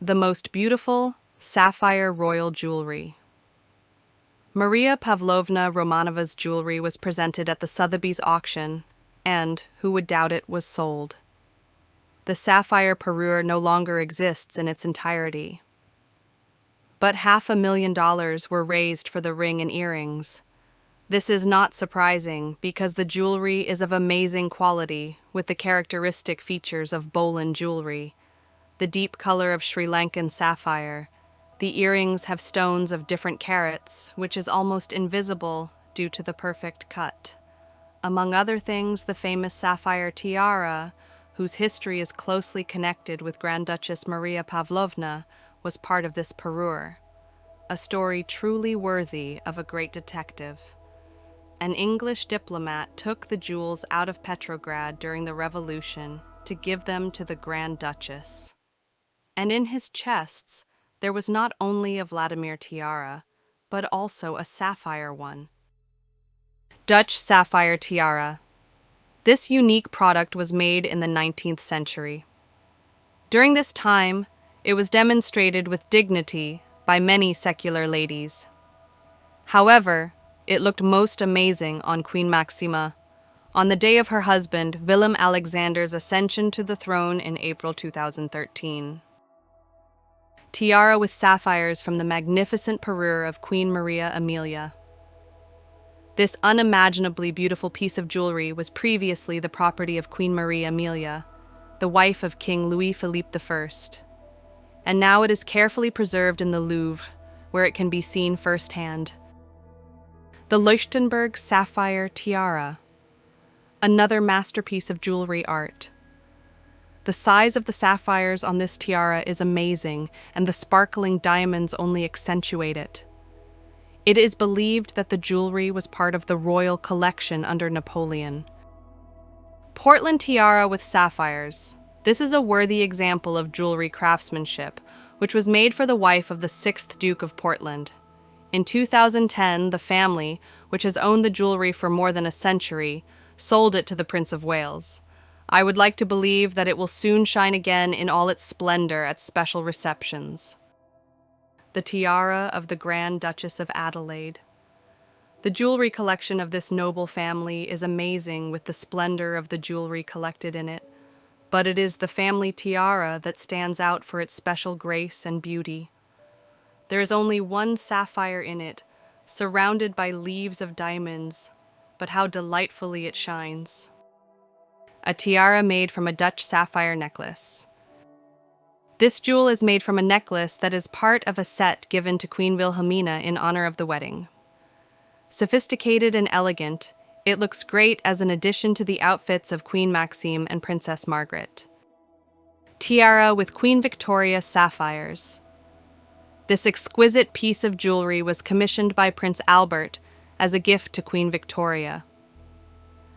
the most beautiful sapphire royal jewelry. Maria Pavlovna Romanova's jewelry was presented at the Sotheby's auction and, who would doubt it, was sold. The sapphire parure no longer exists in its entirety. But $500,000 were raised for the ring and earrings. This is not surprising because the jewelry is of amazing quality with the characteristic features of Bolan jewelry, the deep color of Sri Lankan sapphire. The earrings have stones of different carats, which is almost invisible due to the perfect cut. Among other things, the famous sapphire tiara, whose history is closely connected with Grand Duchess Maria Pavlovna, was part of this parure. A story truly worthy of a great detective. An English diplomat took the jewels out of Petrograd during the Revolution to give them to the Grand Duchess. And in his chests, there was not only a Vladimir tiara, but also a sapphire one. Dutch sapphire tiara. This unique product was made in the 19th century. During this time, it was demonstrated with dignity by many secular ladies. However, it looked most amazing on Queen Maxima, on the day of her husband Willem Alexander's ascension to the throne in April 2013. Tiara with sapphires from the magnificent parure of Queen Maria Amelia. This unimaginably beautiful piece of jewelry was previously the property of Queen Maria Amelia, the wife of King Louis-Philippe I, and now it is carefully preserved in the Louvre, where it can be seen firsthand. The Leuchtenberg Sapphire Tiara, another masterpiece of jewelry art. The size of the sapphires on this tiara is amazing, and the sparkling diamonds only accentuate it. It is believed that the jewelry was part of the royal collection under Napoleon. Portland tiara with sapphires. This is a worthy example of jewelry craftsmanship, which was made for the wife of the 6th Duke of Portland. In 2010, the family, which has owned the jewelry for more than a century, sold it to the Prince of Wales. I would like to believe that it will soon shine again in all its splendor at special receptions. The tiara of the Grand Duchess of Adelaide. The jewelry collection of this noble family is amazing with the splendor of the jewelry collected in it, but it is the family tiara that stands out for its special grace and beauty. There is only one sapphire in it, surrounded by leaves of diamonds, but how delightfully it shines. A tiara made from a Dutch sapphire necklace. This jewel is made from a necklace that is part of a set given to Queen Wilhelmina in honor of the wedding. Sophisticated and elegant, it looks great as an addition to the outfits of Queen Maxime and Princess Margaret. Tiara with Queen Victoria sapphires. This exquisite piece of jewelry was commissioned by Prince Albert as a gift to Queen Victoria.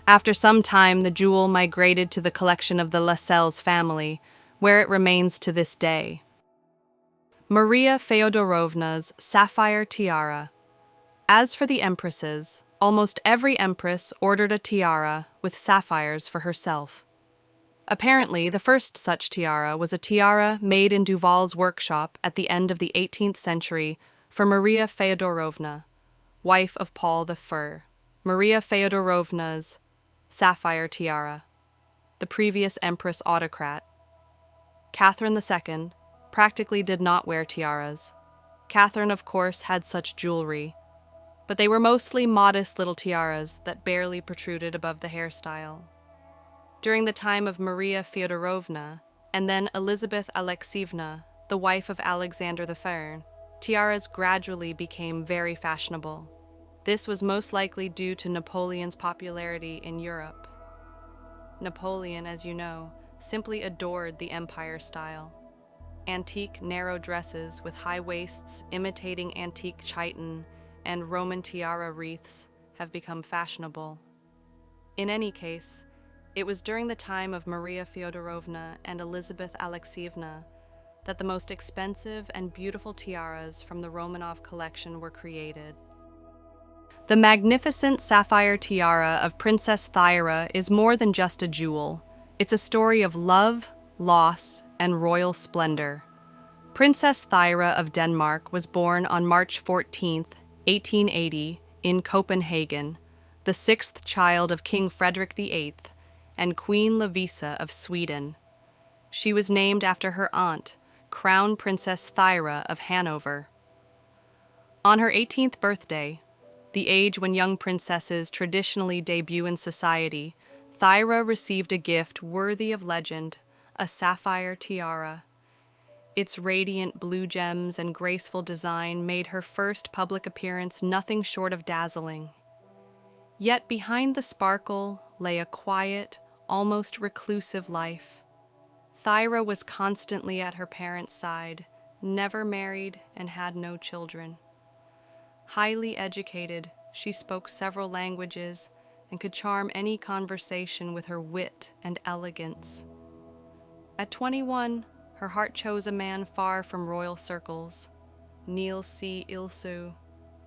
After some time, the jewel migrated to the collection of the Lascelles family, where it remains to this day. Maria Feodorovna's sapphire tiara. As for the empresses, almost every empress ordered a tiara with sapphires for herself. Apparently, the first such tiara was a tiara made in Duval's workshop at the end of the 18th century for Maria Feodorovna, wife of Paul I. Maria Feodorovna's sapphire tiara. The previous empress autocrat, Catherine II, practically did not wear tiaras. Catherine, of course, had such jewelry, but they were mostly modest little tiaras that barely protruded above the hairstyle. During the time of Maria Feodorovna, and then Elizabeth Alexievna, the wife of Alexander the Fair, tiaras gradually became very fashionable. This was most likely due to Napoleon's popularity in Europe. Napoleon, as you know, simply adored the empire style. Antique narrow dresses with high waists imitating antique chiton and Roman tiara wreaths have become fashionable. In any case, it was during the time of Maria Feodorovna and Elizabeth Alexievna that the most expensive and beautiful tiaras from the Romanov collection were created. The magnificent sapphire tiara of Princess Thyra is more than just a jewel. It's a story of love, loss, and royal splendor. Princess Thyra of Denmark was born on March 14, 1880, in Copenhagen, the sixth child of King Frederick VIII and Queen Lovisa of Sweden. She was named after her aunt, Crown Princess Thyra of Hanover. On her 18th birthday, the age when young princesses traditionally debut in society, Thyra received a gift worthy of legend, a sapphire tiara. Its radiant blue gems and graceful design made her first public appearance nothing short of dazzling. Yet behind the sparkle lay a quiet, almost reclusive life. Thyra was constantly at her parents' side, never married and had no children. Highly educated, she spoke several languages and could charm any conversation with her wit and elegance. At 21, her heart chose a man far from royal circles, Niels C. Ilsu,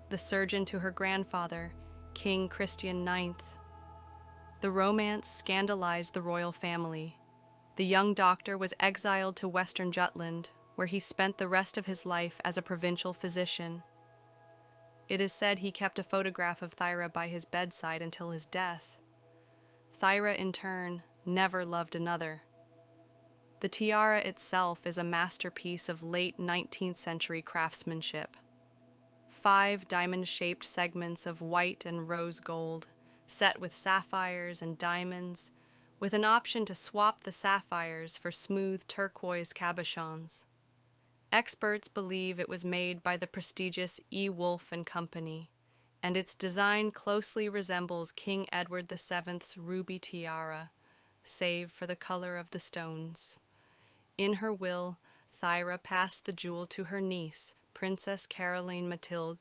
the surgeon to her grandfather, King Christian IX. The romance scandalized the royal family. The young doctor was exiled to Western Jutland, where he spent the rest of his life as a provincial physician. It is said he kept a photograph of Thyra by his bedside until his death. Thyra, in turn, never loved another. The tiara itself is a masterpiece of late 19th century craftsmanship. 5 diamond-shaped segments of white and rose gold, set with sapphires and diamonds, with an option to swap the sapphires for smooth turquoise cabochons. Experts believe it was made by the prestigious E. Wolf and Company, and its design closely resembles King Edward VII's ruby tiara, save for the color of the stones. In her will, Thyra passed the jewel to her niece, Princess Caroline Mathilde,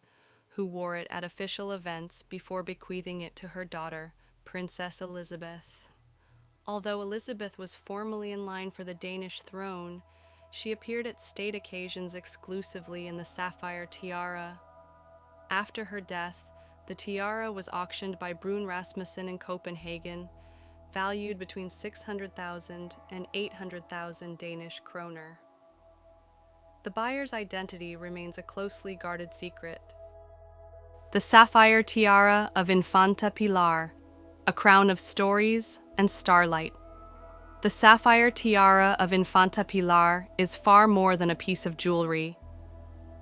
who wore it at official events before bequeathing it to her daughter, Princess Elizabeth. Although Elizabeth was formally in line for the Danish throne, she appeared at state occasions exclusively in the sapphire tiara. After her death, the tiara was auctioned by Brun Rasmussen in Copenhagen, valued between 600,000 and 800,000 Danish kroner. The buyer's identity remains a closely guarded secret. The sapphire tiara of Infanta Pilar, a crown of stories and starlight. The sapphire tiara of Infanta Pilar is far more than a piece of jewelry.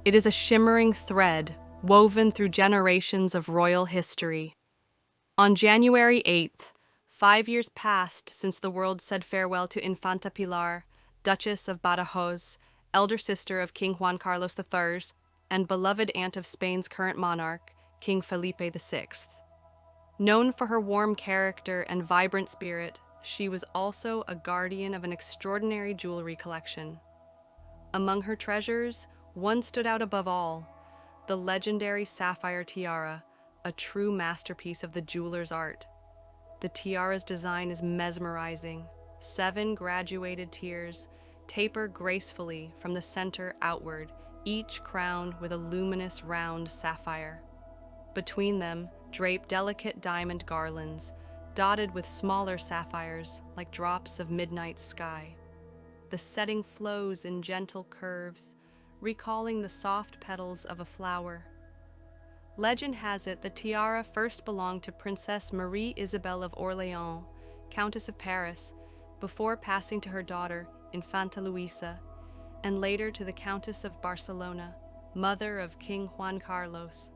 It is a shimmering thread woven through generations of royal history. On January 8th, 5 years passed since the world said farewell to Infanta Pilar, Duchess of Badajoz, elder sister of King Juan Carlos III, and beloved aunt of Spain's current monarch, King Felipe VI. Known for her warm character and vibrant spirit, she was also a guardian of an extraordinary jewelry collection. Among her treasures, one stood out above all, the legendary sapphire tiara, a true masterpiece of the jeweler's art. The tiara's design is mesmerizing. 7 graduated tiers taper gracefully from the center outward, each crowned with a luminous round sapphire. Between them, drape delicate diamond garlands, dotted with smaller sapphires like drops of midnight sky. The setting flows in gentle curves, recalling the soft petals of a flower. Legend has it the tiara first belonged to Princess Marie Isabelle of Orléans, Countess of Paris, before passing to her daughter, Infanta Luisa, and later to the Countess of Barcelona, mother of King Juan Carlos.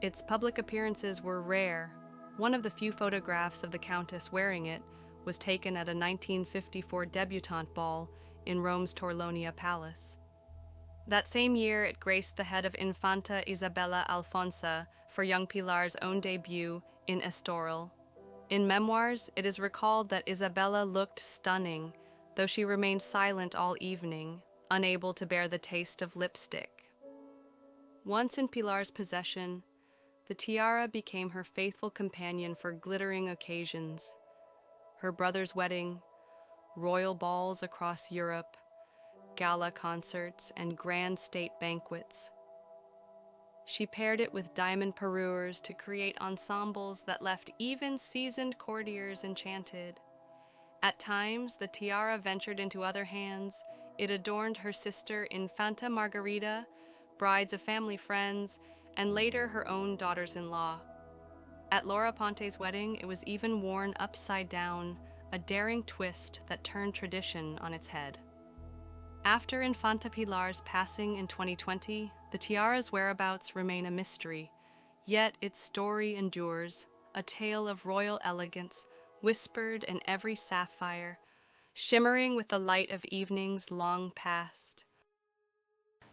Its public appearances were rare. One of the few photographs of the Countess wearing it was taken at a 1954 debutante ball in Rome's Torlonia Palace. That same year, it graced the head of Infanta Isabella Alfonsa for young Pilar's own debut in Estoril. In memoirs, it is recalled that Isabella looked stunning, though she remained silent all evening, unable to bear the taste of lipstick. Once in Pilar's possession, the tiara became her faithful companion for glittering occasions. Her brother's wedding, royal balls across Europe, gala concerts, and grand state banquets. She paired it with diamond parures to create ensembles that left even seasoned courtiers enchanted. At times, the tiara ventured into other hands, It adorned her sister Infanta Margarita, brides of family friends, and later her own daughters-in-law. At Laura Ponte's wedding, it was even worn upside down, a daring twist that turned tradition on its head. After Infanta Pilar's passing in 2020, the tiara's whereabouts remain a mystery, yet its story endures, a tale of royal elegance, whispered in every sapphire, shimmering with the light of evenings long past.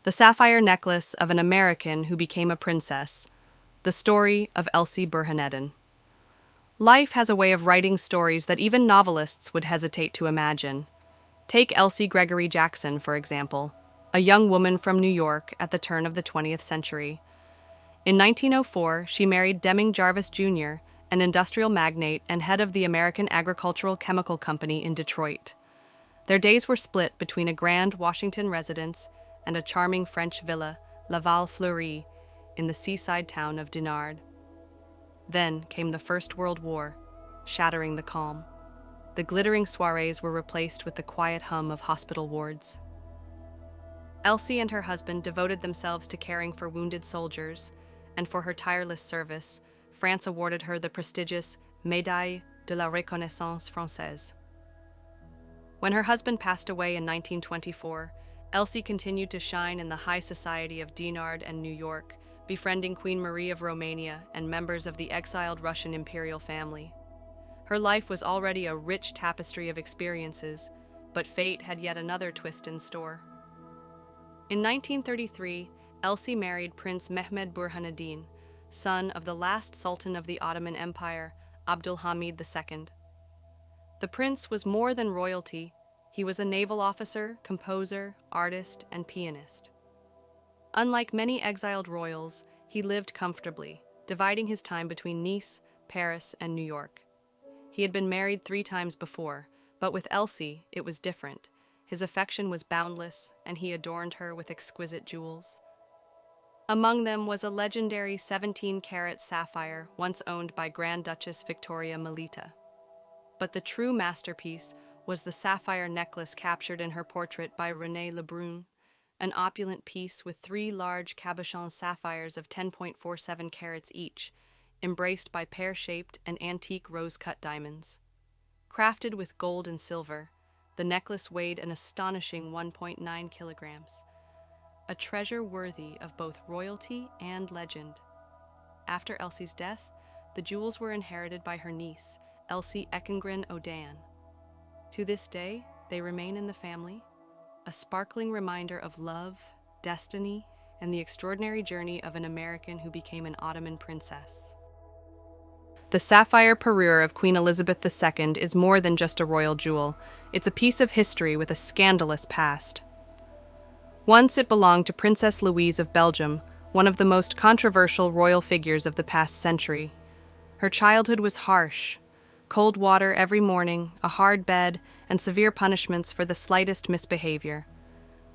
The sapphire necklace of an American who became a princess, the story of Elsie Burhanedin. Life has a way of writing stories that even novelists would hesitate to imagine. Take Elsie Gregory Jackson, for example, a young woman from New York at the turn of the 20th century. In 1904, she married Deming Jarvis Jr., an industrial magnate and head of the American Agricultural Chemical Company in Detroit. Their days were split between a grand Washington residence and a charming French villa, La Val Fleury, in the seaside town of Dinard. Then came the First World War, shattering the calm. The glittering soirees were replaced with the quiet hum of hospital wards. Elsie and her husband devoted themselves to caring for wounded soldiers, and for her tireless service, France awarded her the prestigious Médaille de la Reconnaissance Française. When her husband passed away in 1924, Elsie continued to shine in the high society of Dinard and New York, befriending Queen Marie of Romania and members of the exiled Russian imperial family. Her life was already a rich tapestry of experiences, but fate had yet another twist in store. In 1933, Elsie married Prince Mehmed Burhaneddin, son of the last Sultan of the Ottoman Empire, Abdulhamid II. The prince was more than royalty. He was a naval officer, composer, artist, and pianist. Unlike many exiled royals, he lived comfortably, dividing his time between Nice, Paris, and New York. He had been married 3 times before, but with Elsie, it was different. His affection was boundless, and he adorned her with exquisite jewels. Among them was a legendary 17-carat sapphire once owned by Grand Duchess Victoria Melita. But the true masterpiece was the sapphire necklace captured in her portrait by René Lebrun, an opulent piece with 3 large cabochon sapphires of 10.47 carats each, embraced by pear-shaped and antique rose-cut diamonds. Crafted with gold and silver, the necklace weighed an astonishing 1.9 kilograms, a treasure worthy of both royalty and legend. After Elsie's death, the jewels were inherited by her niece, Elsie Ekengren Odan. To this day, they remain in the family, a sparkling reminder of love, destiny, and the extraordinary journey of an American who became an Ottoman princess. The sapphire parure of Queen Elizabeth II is more than just a royal jewel. It's a piece of history with a scandalous past. Once it belonged to Princess Louise of Belgium, one of the most controversial royal figures of the past century. Her childhood was harsh. Cold water every morning, a hard bed, and severe punishments for the slightest misbehavior.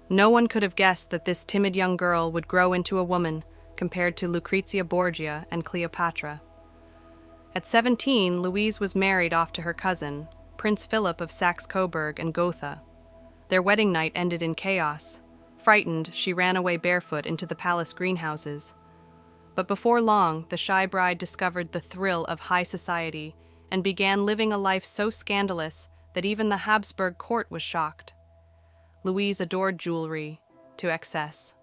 No one could have guessed that this timid young girl would grow into a woman compared to Lucrezia Borgia and Cleopatra. At 17, Louise was married off to her cousin, Prince Philip of Saxe-Coburg and Gotha. Their wedding night ended in chaos. Frightened, she ran away barefoot into the palace greenhouses. But before long, the shy bride discovered the thrill of high society and began living a life so scandalous that even the Habsburg court was shocked. Louise adored jewelry to excess.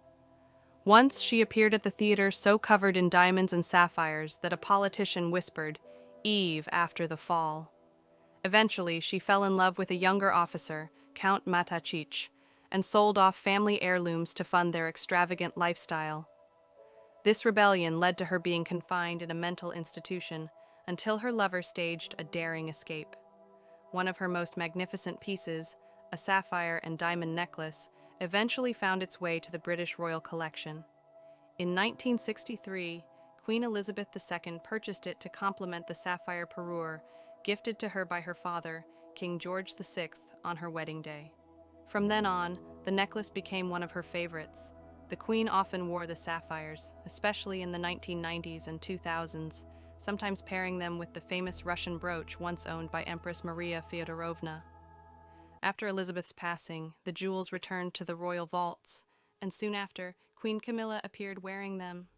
Once she appeared at the theater so covered in diamonds and sapphires that a politician whispered, "Eve after the fall." Eventually, she fell in love with a younger officer, Count Matachich, and sold off family heirlooms to fund their extravagant lifestyle. This rebellion led to her being confined in a mental institution until her lover staged a daring escape. One of her most magnificent pieces, a sapphire and diamond necklace, eventually found its way to the British Royal Collection. In 1963, Queen Elizabeth II purchased it to complement the sapphire parure gifted to her by her father, King George VI, on her wedding day. From then on, the necklace became one of her favorites. The Queen often wore the sapphires, especially in the 1990s and 2000s, sometimes pairing them with the famous Russian brooch once owned by Empress Maria Feodorovna. After Elizabeth's passing, the jewels returned to the royal vaults, and soon after, Queen Camilla appeared wearing them.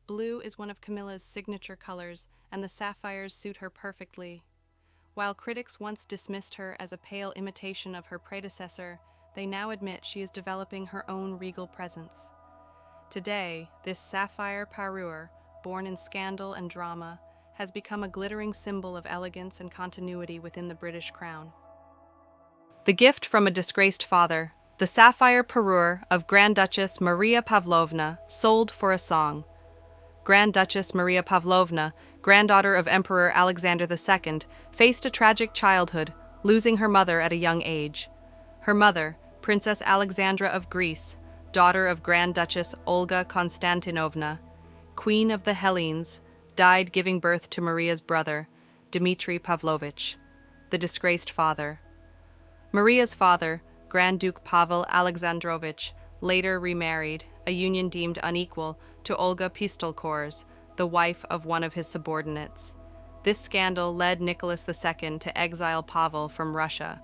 Blue is one of Camilla's signature colors, and the sapphires suit her perfectly. While critics once dismissed her as a pale imitation of her predecessor, they now admit she is developing her own regal presence. Today, this sapphire parure, born in scandal and drama, has become a glittering symbol of elegance and continuity within the British crown. The gift from a disgraced father, the sapphire parure of Grand Duchess Maria Pavlovna, sold for a song. Grand Duchess Maria Pavlovna, granddaughter of Emperor Alexander II, faced a tragic childhood, losing her mother at a young age. Her mother, Princess Alexandra of Greece, daughter of Grand Duchess Olga Konstantinovna, Queen of the Hellenes, died giving birth to Maria's brother, Dmitry Pavlovich, the disgraced father. Maria's father, Grand Duke Pavel Alexandrovich, later remarried, a union deemed unequal, to Olga Pistolkor's, the wife of one of his subordinates. This scandal led Nicholas II to exile Pavel from Russia.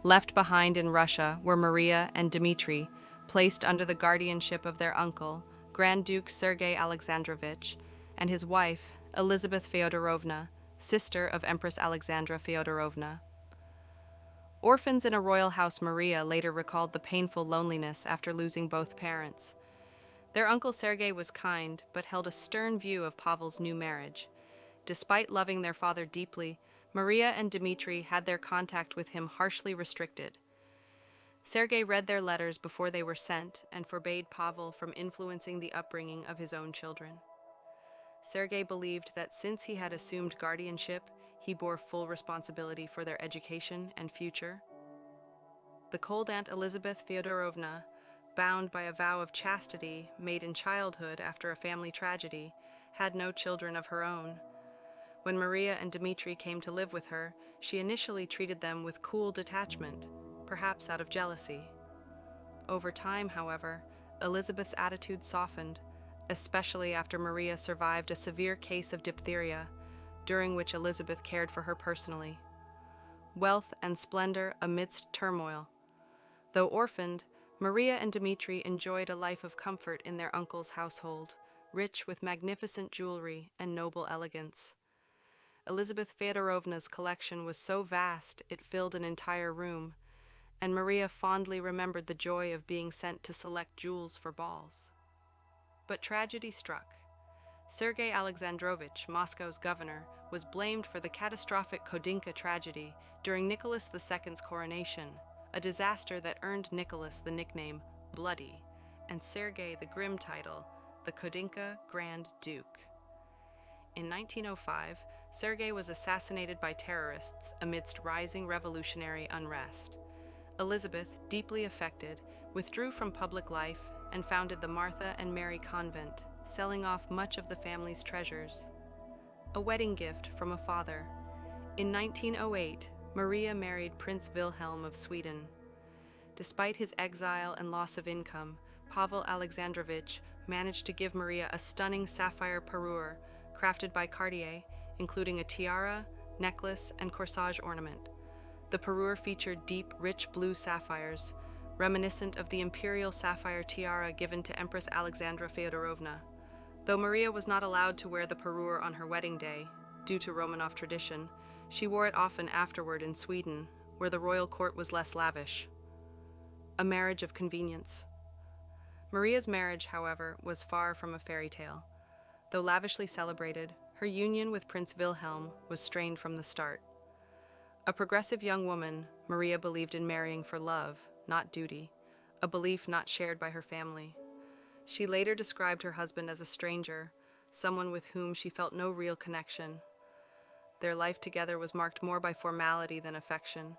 Left behind in Russia were Maria and Dmitry, placed under the guardianship of their uncle, Grand Duke Sergei Alexandrovich, and his wife, Elizabeth Feodorovna, sister of Empress Alexandra Feodorovna. Orphans in a royal house, Maria later recalled the painful loneliness after losing both parents. Their uncle Sergei was kind, but held a stern view of Pavel's new marriage. Despite loving their father deeply, Maria and Dmitry had their contact with him harshly restricted. Sergei read their letters before they were sent and forbade Pavel from influencing the upbringing of his own children. Sergei believed that since he had assumed guardianship, he bore full responsibility for their education and future. The cold Aunt Elizabeth Feodorovna, bound by a vow of chastity made in childhood after a family tragedy, had no children of her own. When Maria and Dmitry came to live with her, she initially treated them with cool detachment, perhaps out of jealousy. Over time, however, Elizabeth's attitude softened, especially after Maria survived a severe case of diphtheria, during which Elizabeth cared for her personally. Wealth and splendor amidst turmoil. Though orphaned, Maria and Dmitry enjoyed a life of comfort in their uncle's household, rich with magnificent jewelry and noble elegance. Elizabeth Feodorovna's collection was so vast it filled an entire room, and Maria fondly remembered the joy of being sent to select jewels for balls. But tragedy struck. Sergei Alexandrovich, Moscow's governor, was blamed for the catastrophic Kodinka tragedy during Nicholas II's coronation, a disaster that earned Nicholas the nickname Bloody, and Sergei the grim title, the Kodinka Grand Duke. In 1905, Sergei was assassinated by terrorists amidst rising revolutionary unrest. Elizabeth, deeply affected, withdrew from public life and founded the Martha and Mary Convent, selling off much of the family's treasures. A wedding gift from a father. In 1908, Maria married Prince Wilhelm of Sweden. Despite his exile and loss of income, Pavel Alexandrovich managed to give Maria a stunning sapphire parure crafted by Cartier, including a tiara, necklace, and corsage ornament. The parure featured deep, rich blue sapphires, reminiscent of the imperial sapphire tiara given to Empress Alexandra Feodorovna. Though Maria was not allowed to wear the parure on her wedding day, due to Romanov tradition, she wore it often afterward in Sweden, where the royal court was less lavish. A marriage of convenience. Maria's marriage, however, was far from a fairy tale. Though lavishly celebrated, her union with Prince Wilhelm was strained from the start. A progressive young woman, Maria believed in marrying for love, not duty, a belief not shared by her family. She later described her husband as a stranger, someone with whom she felt no real connection. Their life together was marked more by formality than affection,